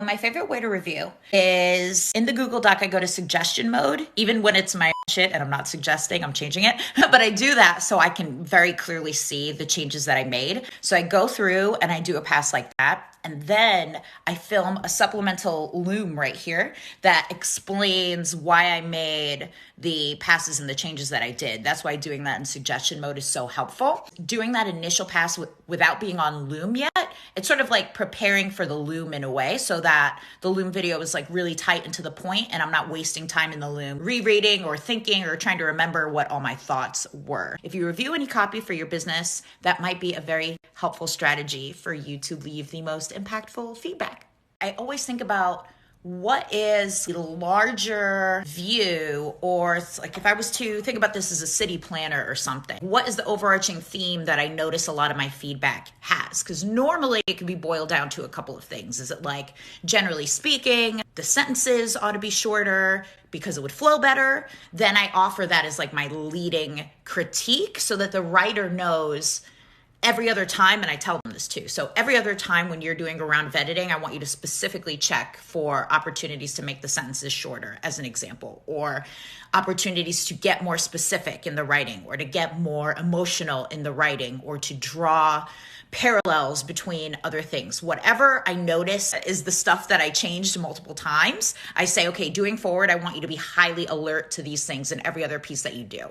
My favorite way to review is in the Google Doc. I go to suggestion mode, even when it's my shit and I'm not suggesting, I'm changing it. But I do that so I can very clearly see the changes that I made. So I go through and I do a pass like that. And then I film a supplemental loom right here that explains why I made the passes and the changes that I did. That's why doing that in suggestion mode is so helpful. Doing that initial pass without being on loom yet, it's sort of like preparing for the loom in a way so that the loom video is like really tight and to the point and I'm not wasting time in the loom rereading or thinking or trying to remember what all my thoughts were. If you review any copy for your business, that might be a very helpful strategy for you to leave the most impactful feedback. I always think about what is the larger view, or it's like if I was to think about this as a city planner or something, what is the overarching theme that I notice a lot of my feedback has? Because normally it can be boiled down to a couple of things. Is it like, generally speaking, the sentences ought to be shorter because it would flow better? Then I offer that as like my leading critique so that the writer knows every other time, and I tell them this too. So every other time when you're doing a round of editing, I want you to specifically check for opportunities to make the sentences shorter, as an example, or opportunities to get more specific in the writing, or to get more emotional in the writing, or to draw parallels between other things. Whatever I notice is the stuff that I changed multiple times. I say, okay, doing forward, I want you to be highly alert to these things in every other piece that you do.